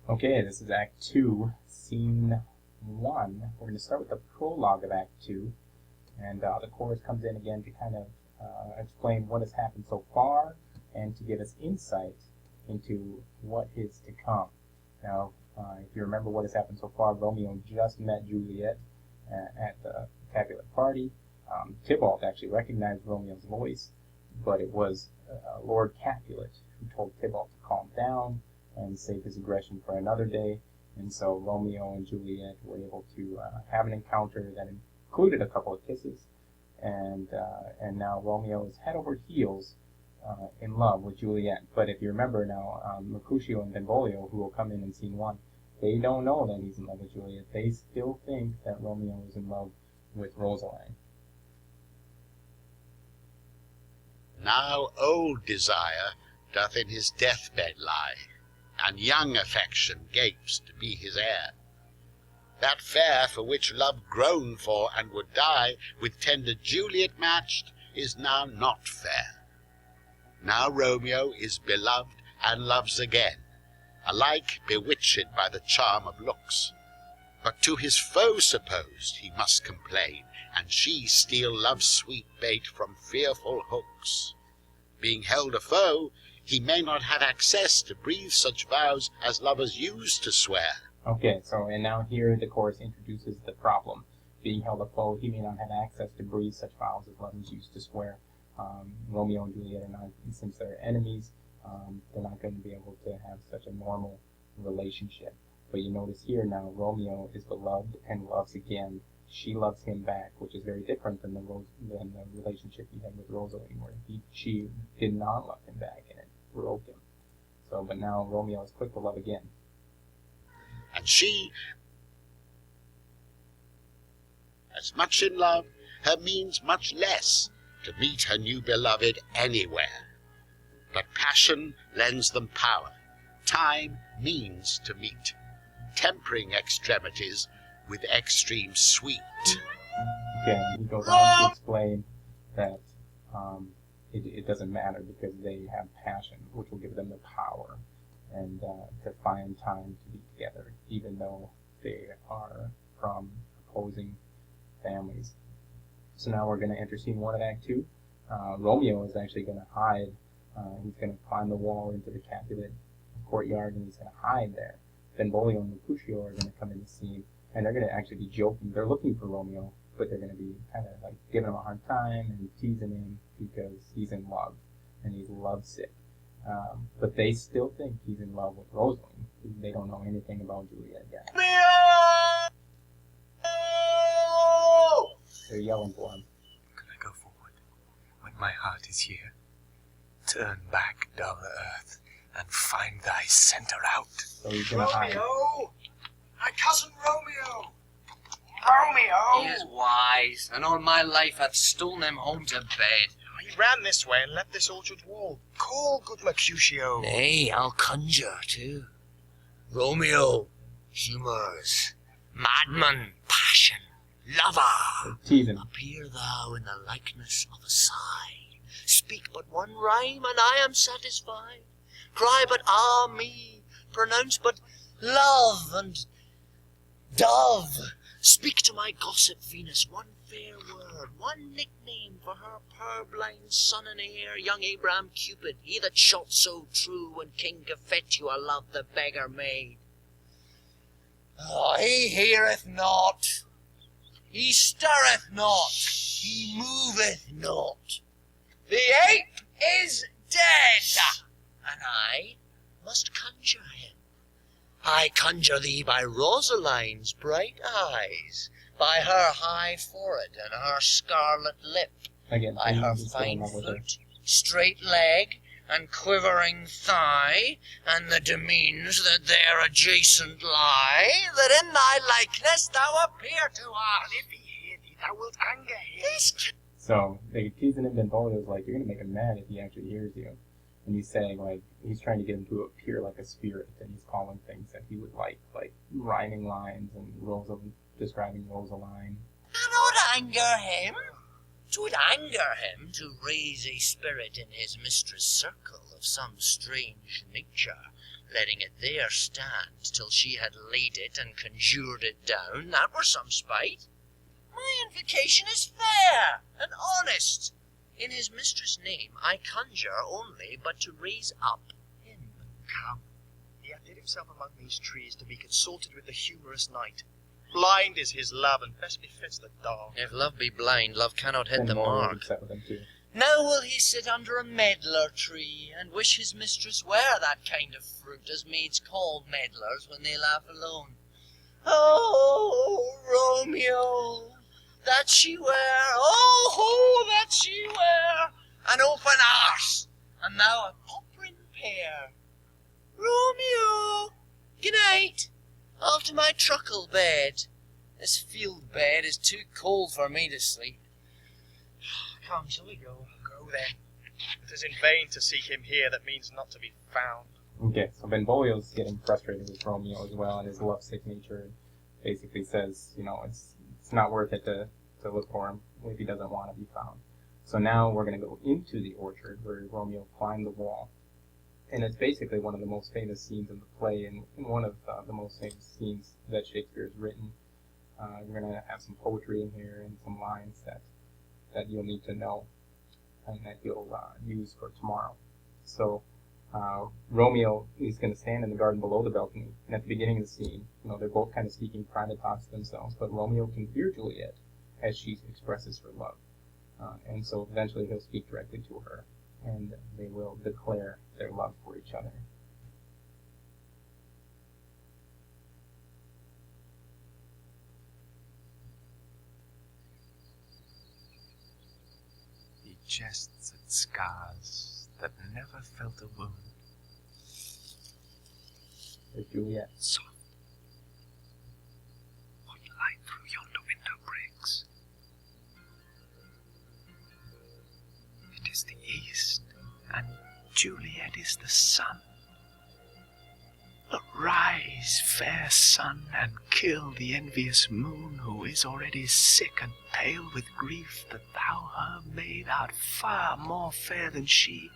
Okay, this is Act 2, Scene 1. We're going to start with the prologue of Act 2, and the chorus comes in again to kind of explain what has happened so far and to give us insight into what is to come. Now, if you remember what has happened so far, Romeo just met Juliet at the Capulet party. Tybalt actually recognized Romeo's voice, but it was Lord Capulet who told Tybalt to calm down and save his aggression for another day. And so Romeo and Juliet were able to have an encounter that included a couple of kisses, and now Romeo is head over heels in love with Juliet. But if you remember now, Mercutio and Benvolio, who will come in Scene 1, they don't know that he's in love with Juliet. They still think that Romeo is in love with Rosaline. Now old desire doth in his deathbed lie, and young affection gapes to be his heir. That fair for which love groaned for and would die, with tender Juliet matched, is now not fair. Now Romeo is beloved and loves again, alike bewitched by the charm of looks. But to his foe supposed he must complain, and she steal love's sweet bait from fearful hooks. Being held a foe, he may not have access to breathe such vows as lovers use to swear. Okay, and now here the chorus introduces the problem. Being held a foe, he may not have access to breathe such vows as lovers used to swear. Romeo and Juliet are not, since they're enemies, they're not going to be able to have such a normal relationship. But you notice here now, Romeo is beloved and loves again. She loves him back, which is very different than the relationship he had with Rosaline, where she did not love him back, and it broke him. But now Romeo is quick to love again. And she, as much in love, her means much less to meet her new beloved anywhere. But passion lends them power, time means to meet, tempering extremities with extreme sweet. Okay, he goes on to explain that it doesn't matter because they have passion, which will give them the power and to find time to be together, even though they are from opposing families. So now we're going to enter Scene 1 of Act 2. Romeo is actually going to hide. He's going to climb the wall into the Capulet courtyard, and he's going to hide there. Benvolio and Mercutio are going to come in the scene, and they're going to actually be joking. They're looking for Romeo, but they're going to be kind of like giving him a hard time and teasing him because he's in love and he's lovesick. But they still think he's in love with Rosaline. They don't know anything about Juliet yet. They're yelling for him. Can I go forward when my heart is here? Turn back, dull earth, and find thy center out. So he's gonna hide. Romeo! My cousin Romeo! Romeo! He is wise, and all my life hath stolen him home to bed. He ran this way and left this orchard wall. Call good Mercutio. Nay, I'll conjure too. Romeo, humours, madman, passion, lover. Teasing. Appear thou in the likeness of a sigh. Speak but one rhyme, and I am satisfied. Cry but ah me, pronounce but love and dove. Speak to my gossip Venus one fair word, one nickname for her purblind son and heir, young Abraham Cupid, he that shot so true when King Cophetua loved the beggar maid. Oh, he heareth not, he stirreth not, he moveth not. The ape is dead, and I must conjure him. I conjure thee by Rosaline's bright eyes, by her high forehead and her scarlet lip, Again, by her fine foot, straight leg, and quivering thigh, and the demesnes that there adjacent lie, that in thy likeness thou appear to us. If he hear thee, thou wilt anger him. So they teasing him, and Benvolio's like, you're gonna make him mad if he actually hears you. And he's saying, like, he's trying to get him to appear like a spirit, and he's calling things that he would like rhyming lines and describing Rosaline. Cannot anger him. 'Twould anger him to raise a spirit in his mistress' circle of some strange nature, letting it there stand till she had laid it and conjured it down, that were some spite. My invocation is fair and honest. In his mistress' name I conjure only but to raise up him. Come. He hath hid himself among these trees to be consulted with the humorous knight. Blind is his love, and best befits the dog. If love be blind, love cannot hit the More mark. upset with him too. Now will he sit under a medlar tree, and wish his mistress were that kind of fruit as maids call medlars when they laugh alone. Oh, Romeo, that she were, oh, that she were an open arse, and thou a popperin pear. Romeo, good night, off to my truckle bed. This field bed is too cold for me to sleep. Come, shall we go? Go then. It is in vain to seek him here that means not to be found. Okay, so Benvolio's getting frustrated with Romeo as well, and his lovesick nature basically says, you know, it's not worth it to look for him if he doesn't want to be found. So now we're going to go into the orchard where Romeo climbed the wall. And it's basically one of the most famous scenes in the play, and one of the most famous scenes that Shakespeare's written. We're going to have some poetry in here and some lines that you'll need to know and that you'll use for tomorrow. So Romeo is going to stand in the garden below the balcony, and at the beginning of the scene, you know, they're both kind of speaking private thoughts to themselves, but Romeo can hear Juliet as she expresses her love. And so eventually he'll speak directly to her, and they will declare their love for each other. He jests at scars that never felt a wound. There's Juliet. Soft. What light through yonder window breaks? It is the east, and Juliet is the sun. Arise, fair sun, and kill the envious moon, who is already sick and pale with grief that thou, her maid, art far more fair than she.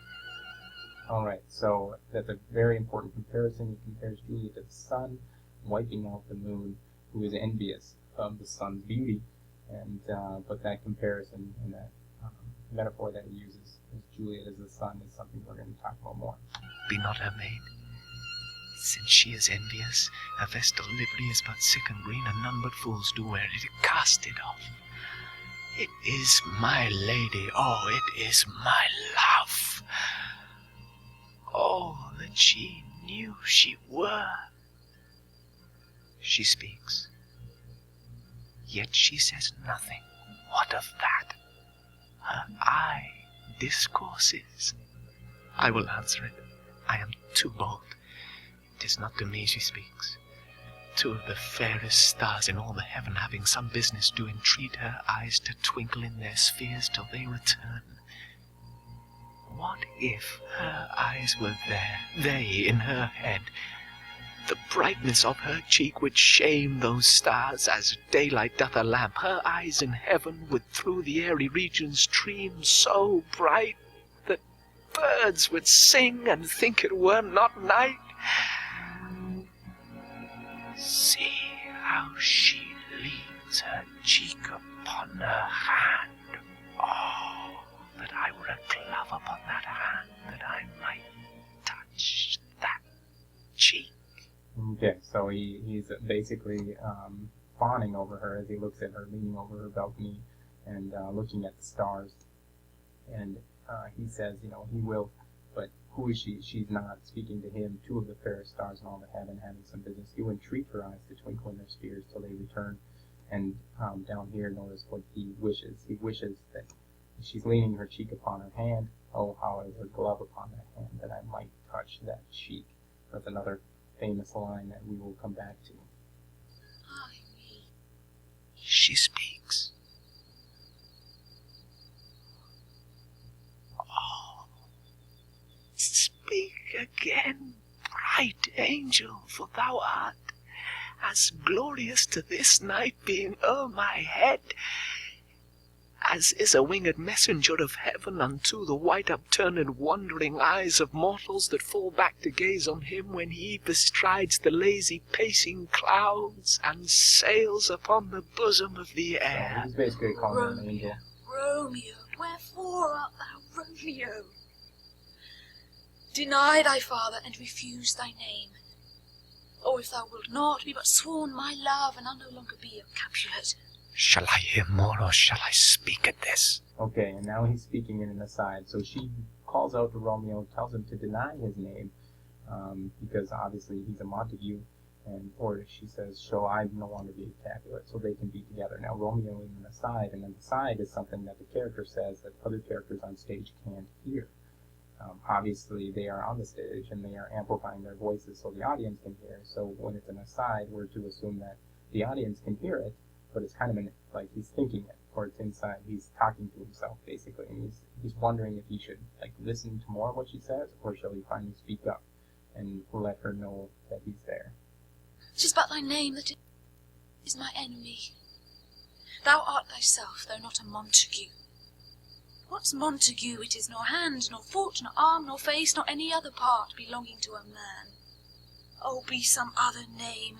Alright, so that's a very important comparison. He compares Juliet to the sun, wiping out the moon, who is envious of the sun's beauty. And but that comparison and that metaphor that he uses, as Juliet as the sun, is something we're going to talk about more. Be not her maid. Since she is envious, her vestal livery is but sick and green, and none but fools do wear it. Cast it off. It is my lady, oh, it is my love. Oh, that she knew she were. She speaks, yet she says nothing. What of that? Her eye discourses. I will answer it. I am too bold. It is not to me she speaks. Two of the fairest stars in all the heaven, having some business, do entreat her eyes to twinkle in their spheres till they return. What if her eyes were there, they in her head? The brightness of her cheek would shame those stars, as daylight doth a lamp. Her eyes in heaven would through the airy regions stream so bright that birds would sing and think it were not night. See how she leans her cheek upon her hand. Oh, that I were a glove upon that hand, that I might touch that cheek. Okay, so he's basically fawning over her as he looks at her, leaning over her balcony and looking at the stars. And he says, you know, he will, but who is she? She's not. Speaking to him, two of the fairest stars in all the heaven, having some business. You entreat her eyes to twinkle in their spheres till they return. And down here, notice what he wishes. He wishes that she's leaning her cheek upon her hand. Oh, how I would glove upon that hand, that I might touch that cheek. That's another famous line that we will come back to. She speaks. Oh, speak again, bright angel, for thou art as glorious to this night being o'er my head as is a winged messenger of heaven unto the white upturned wondering eyes of mortals that fall back to gaze on him when he bestrides the lazy pacing clouds and sails upon the bosom of the So air. he's basically calling her an angel. Romeo, wherefore art thou Romeo? Deny thy father and refuse thy name. Or if thou wilt not, be but sworn my love, and I'll no longer be your Capulet. Shall I hear more, or shall I speak at this? Okay, and now he's speaking in an aside. So she calls out to Romeo, tells him to deny his name, because obviously he's a Montague, or she says, shall I no longer be a Capulet, so they can be together. Now Romeo is an aside, and an aside is something that the character says that other characters on stage can't hear. Obviously, they are on the stage, and they are amplifying their voices so the audience can hear. So when it's an aside, we're to assume that the audience can hear it, but it's kind of like he's thinking it, or it's inside. He's talking to himself, basically, and he's wondering if he should listen to more of what she says, or shall he finally speak up and let her know that he's there. 'Tis but thy name that is my enemy. Thou art thyself, though not a Montague. What's Montague? It is nor hand, nor foot, nor arm, nor face, nor any other part belonging to a man. Oh, be some other name.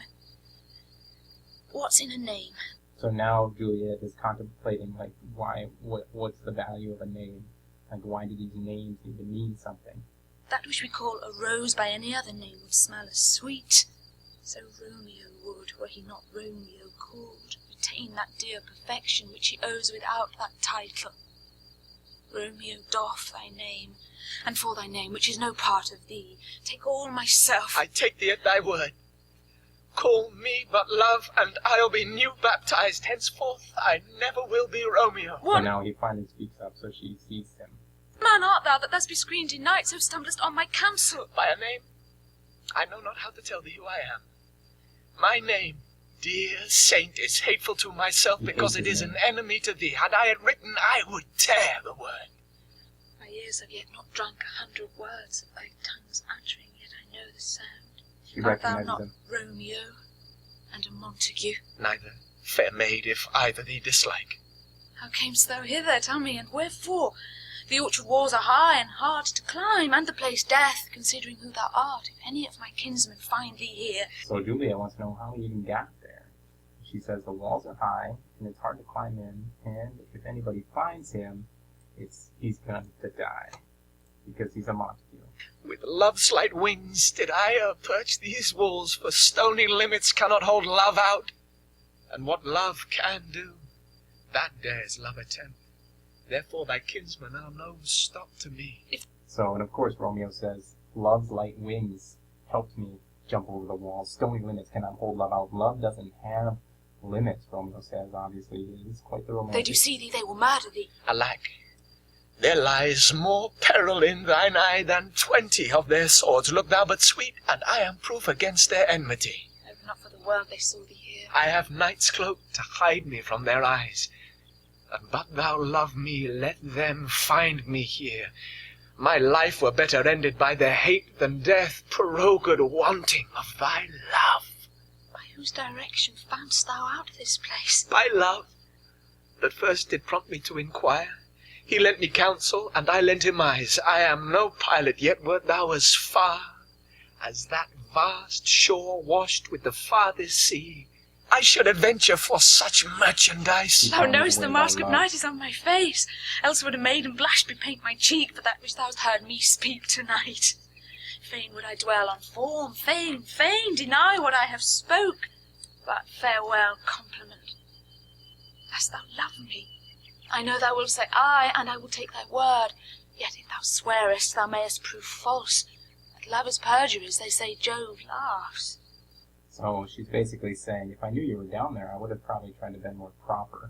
What's in a name? So now Juliet is contemplating, what's the value of a name? Why do these names even mean something? That which we call a rose by any other name would smell as sweet. So Romeo would, were he not Romeo called, retain that dear perfection which he owes without that title. Romeo, doff thy name, and for thy name, which is no part of thee, take all myself. I take thee at thy word. Call me but love, and I'll be new baptized. Henceforth I never will be Romeo. So What now he finally speaks up, so she sees him. man art thou that thus bescreened in night, so stumblest on my counsel? By a name, I know not how to tell thee who I am. My name, dear saint, is hateful to myself, You because hate it his is name. an enemy to thee. Had I it written, I would tear the word. My ears have yet not drunk 100 words of thy tongue's uttering, yet I know the sound. She Art thou recognizes not him. Romeo and a Montague? Neither, fair maid, if either thee dislike. How camest thou hither, tell me, and wherefore? The orchard walls are high and hard to climb, and the place death, considering who thou art, if any of my kinsmen find thee here. So Juliet wants to know how he even got there. She says the walls are high, and it's hard to climb in, and if anybody finds him, he's going to die, because he's a Montague. With love's light wings did I perch these walls, for stony limits cannot hold love out. And what love can do, that dares love attempt. Therefore thy kinsmen are no stop to me. So, and of course Romeo says, love's light wings helped me jump over the walls. Stony limits cannot hold love out. Love doesn't have limits, Romeo says, obviously. It is quite the romantic. They do see thee, they will murder thee. Alack, there lies more peril in thine eye than 20 of their swords. Look thou but sweet, and I am proof against their enmity. Oh, not for the world they saw thee here. I have night's cloak to hide me from their eyes. And but thou love me, let them find me here. My life were better ended by their hate than death prorogued wanting of thy love. By whose direction foundst thou out this place? By love, that first did prompt me to inquire. He lent me counsel, and I lent him eyes. I am no pilot, yet wert thou as far as that vast shore washed with the farthest sea. I should adventure for such merchandise. Thou knowest the mask of night is on my face, else would a maiden blush bepaint my cheek for that which thou hast heard me speak tonight. Fain would I dwell on form, fain deny what I have spoke, but farewell compliment. Dost thou love me? I know thou wilt say aye, and I will take thy word, yet if thou swearest, thou mayest prove false. At lovers' perjuries they say Jove laughs. So she's basically saying, if I knew you were down there, I would have probably tried to be more proper.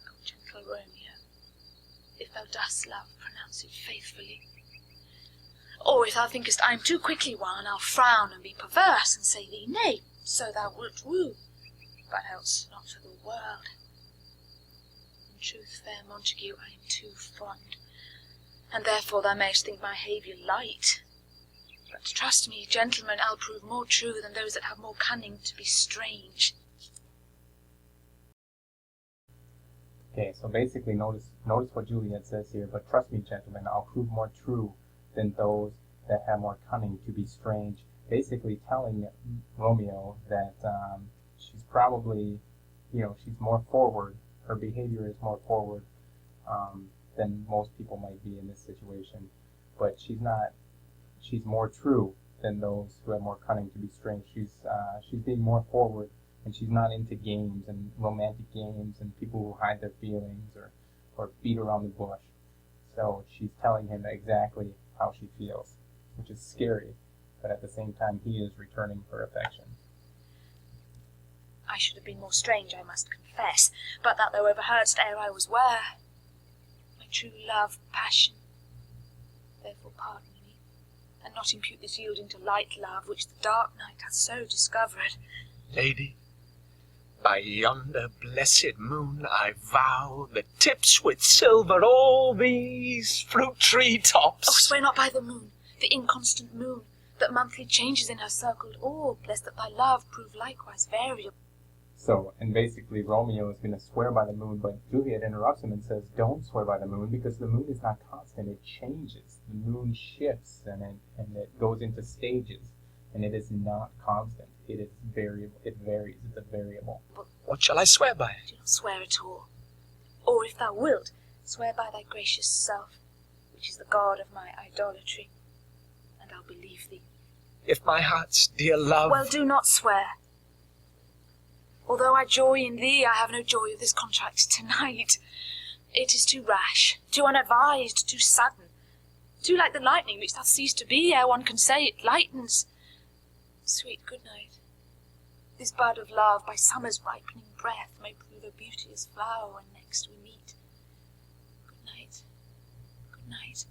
O gentle Romeo, if thou dost love, pronounce it faithfully. Or if thou thinkest I am too quickly won, I'll frown and be perverse, and say thee nay, so thou wilt woo, but else not for the world. In truth, fair Montague, I am too fond, and therefore thou mayst think my behaviour light. But trust me, gentlemen, I'll prove more true than those that have more cunning to be strange. Okay, so basically notice what Juliet says here, but trust me, gentlemen, I'll prove more true than those that have more cunning to be strange. Basically telling Romeo that she's probably, she's more forward, her behavior is more forward than most people might be in this situation. But she's not, she's more true than those who have more cunning to be strange. She's being more forward, and she's not into games and romantic games and people who hide their feelings or beat around the bush. So she's telling him exactly how she feels, which is scary, but at the same time he is returning her affection. I should have been more strange, I must confess, but that thou overheardst ere I was ware. My true love, passion, therefore pardon me, and not impute this yielding to light love, which the dark night hath so discovered. Lady, by yonder blessed moon I vow that tips with silver all these fruit tree tops. Oh, swear not by the moon, the inconstant moon, that monthly changes in her circled orb, lest that thy love prove likewise variable. So, and basically Romeo is going to swear by the moon, but Juliet interrupts him and says, don't swear by the moon, because the moon is not constant, it changes. The moon shifts, and it goes into stages, and it is not constant. It is variable, it varies, it's a variable. What shall I swear by? Do not swear at all. Or if thou wilt, swear by thy gracious self, which is the god of my idolatry, and I'll believe thee. If my heart's dear love... Well, do not swear. Although I joy in thee, I have no joy of this contract tonight. It is too rash, too unadvised, too sudden, too like the lightning which doth cease to be ere one can say it lightens. Sweet good night. This bud of love by summer's ripening breath may prove a beauteous flower when next we meet. Good night, good night.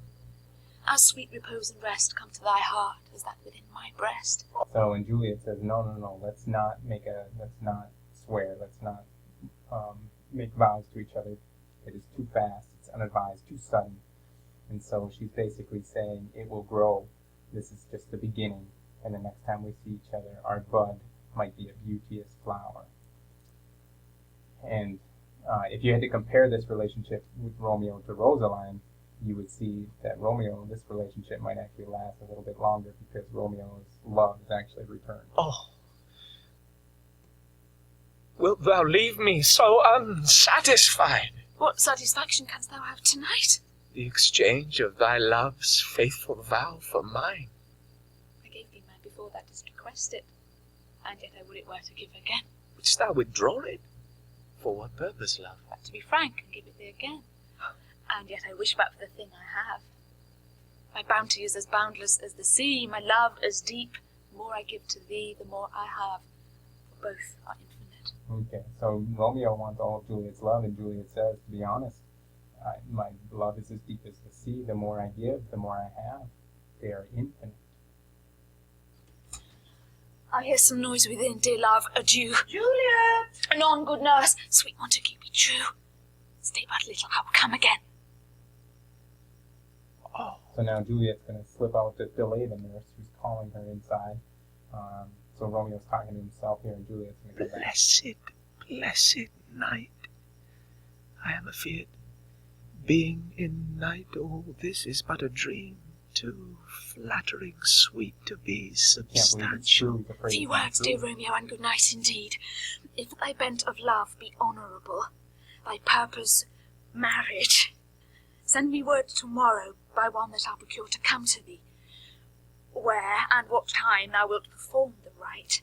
As sweet repose and rest come to thy heart as that within my breast. So, and Juliet says, no, let's not swear, let's not make vows to each other. It is too fast, it's unadvised, too sudden. And so she's basically saying it will grow. This is just the beginning, and the next time we see each other, our bud might be a beauteous flower. And if you had to compare this relationship with Romeo to Rosaline, you would see that this relationship might actually last a little bit longer, because Romeo's love is actually returned. Oh, wilt thou leave me so unsatisfied? What satisfaction canst thou have tonight? The exchange of thy love's faithful vow for mine. I gave thee mine before thou didst request it, and yet I would it were to give again. Wouldst thou withdraw it? For what purpose, love? But to be frank, and give it thee again. And yet I wish but for the thing I have. My bounty is as boundless as the sea, my love as deep. The more I give to thee, the more I have. For both are infinite. Okay, so Romeo wants all of Juliet's love, and Juliet says, to be honest, my love is as deep as the sea. The more I give, the more I have. They are infinite. I hear some noise within, dear love. Adieu. Juliet! Anon, good nurse. Sweet Montague, be true. Stay but a little, I will come again. Oh, So now Juliet's going to slip out to delay the nurse who's calling her inside. So Romeo's talking to himself here, and Juliet's going to go back. blessed night. I am afeard, being in night, all this is but a dream, too flattering sweet to be Can't believe it's substantial. true. He's afraid Few it's not words, true. dear Romeo, and good night indeed. If thy bent of love be honourable, thy purpose marriage, send me word tomorrow by one that I'll procure to come to thee, where and what time thou wilt perform the rite,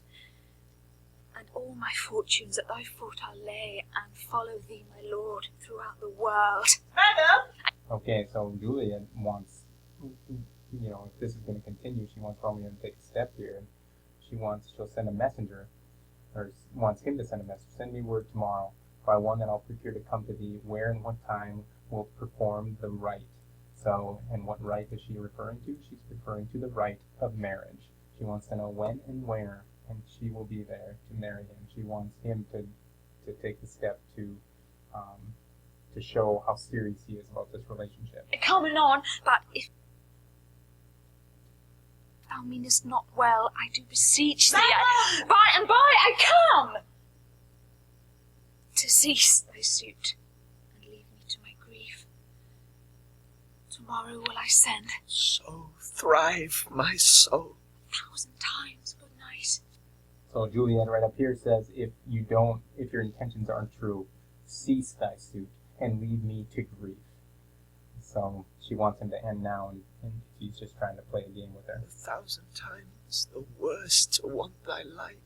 and all my fortunes at thy foot I'll lay, and follow thee, my lord, throughout the world. Madam! Okay, so Juliet wants, if this is going to continue, she wants Romeo to take a step here. She'll send a messenger, or wants him to send a message. Send me word tomorrow by one that I'll procure to come to thee, where and what time will perform the rite. So, and what rite is she referring to? She's referring to the rite of marriage. She wants to know when and where, and she will be there to marry him. She wants him to take the step to show how serious he is about this relationship. Come anon, but if thou meanest not well, I do beseech thee, by and by I come, to cease thy suit, tomorrow will I send. So thrive my soul. 1,000 times good night. So Juliet right up here says, if your intentions aren't true, cease thy suit and leave me to grief. So she wants him to end now, and he's just trying to play a game with her. 1,000 times the worse to want thy light.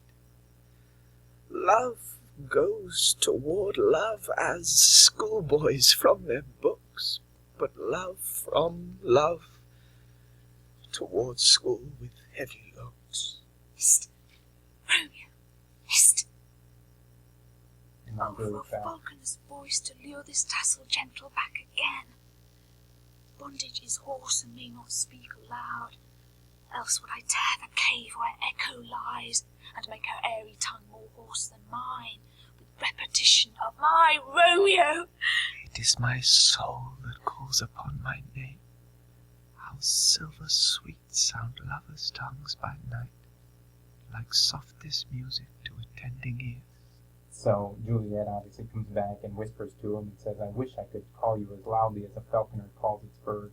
Love goes toward love as schoolboys from their books, but love from love toward school with heavy looks. Hist! Romeo! Hist! And not Oh, really for fast. falconer's voice to lure this tassel gentle back again. Bondage is hoarse and may not speak aloud, else would I tear the cave where echo lies, and make her airy tongue more hoarse than mine, with repetition of my Romeo. It is my soul that calls upon my name. How silver sweet sound lovers' tongues by night, like softest music to attending ears. So Juliet obviously comes back and whispers to him and says, I wish I could call you as loudly as a falconer calls its bird.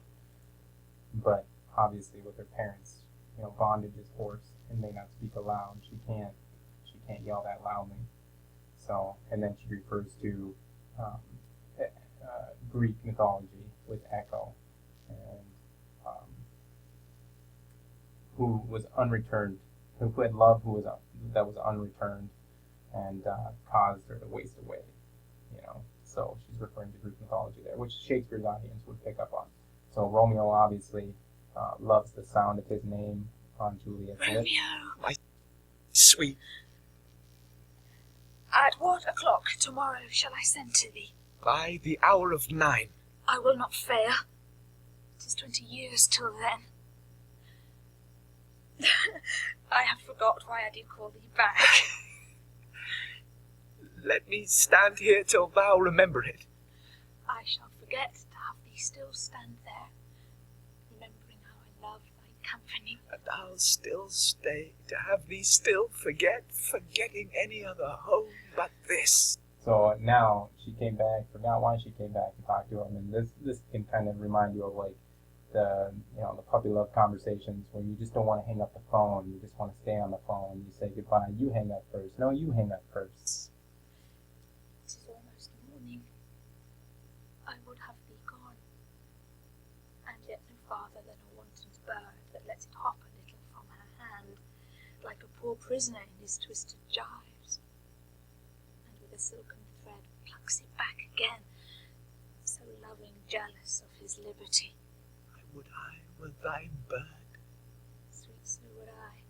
But obviously with her parents, bondage is hoarse and may not speak aloud. She can't yell that loudly. So, and then she refers to Greek mythology with Echo, and who was unreturned, who had love that was unreturned, and caused her to waste away. So she's referring to Greek mythology there, which Shakespeare's audience would pick up on. So Romeo obviously loves the sound of his name on Juliet's lips. Romeo! My sweet, At what o'clock tomorrow shall I send to thee? by the hour of 9. I will not fail. 'Tis 20 years till then. I have forgot why I did call thee back. Let me stand here till thou remember it. I shall forget to have thee still stand there, remembering how I love thy company. And I'll still stay to have thee still forgetting any other home but this. So now she came back, forgot why she came back to talk to him, and this can kind of remind you of like the puppy love conversations where you just don't want to hang up the phone, you just want to stay on the phone, you say goodbye, you hang up first, no, you hang up first. It is almost morning. I would have thee gone, and yet no farther than a wanton's bird that lets it hop a little from her hand, like a poor prisoner in his twisted gyves, and with a silken thread plucks it back again, so loving jealous of his liberty. Would I were thy bird. Sweet, so would I.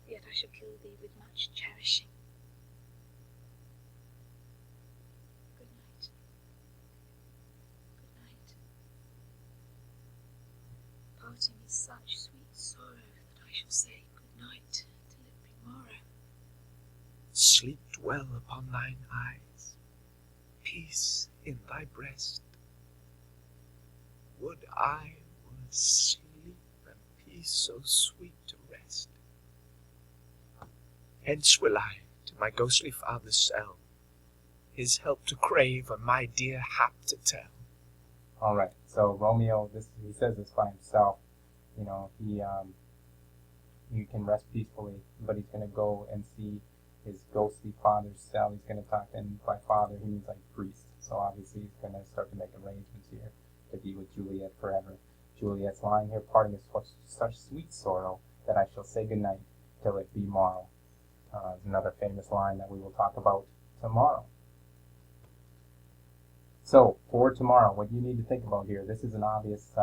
Yet I should kill thee with much cherishing. Good night. Good night. Parting is such sweet sorrow that I shall say good night till it be morrow. Sleep dwell upon thine eyes, peace in thy breast. Would I were sleep and peace so sweet to rest. Hence will I to my ghostly father's cell, his help to crave and my dear hap to tell. All right. So Romeo, he says this by himself. He can rest peacefully, but he's going to go and see his ghostly father's cell. He's going to talk to him. By father, he means like priest. So obviously he's going to start to make arrangements here to be with Juliet forever. Juliet's lying here, parting is such sweet sorrow that I shall say goodnight till it be morrow. Is another famous line that we will talk about tomorrow. So, for tomorrow, what you need to think about here, this is an obvious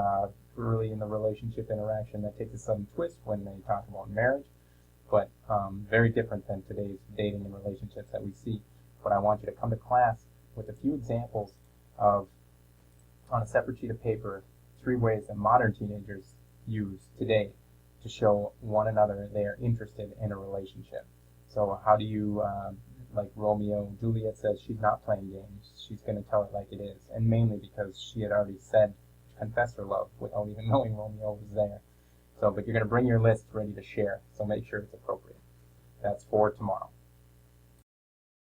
early in the relationship interaction that takes a sudden twist when they talk about marriage, but very different than today's dating and relationships that we see. But I want you to come to class with a few examples of, on a separate sheet of paper, 3 ways that modern teenagers use today to show one another they are interested in a relationship. So how do you, like Romeo, Juliet says she's not playing games. She's going to tell it like it is, and mainly because she had already confessed her love without even knowing Romeo was there. So, but you're going to bring your list ready to share, so make sure it's appropriate. That's for tomorrow.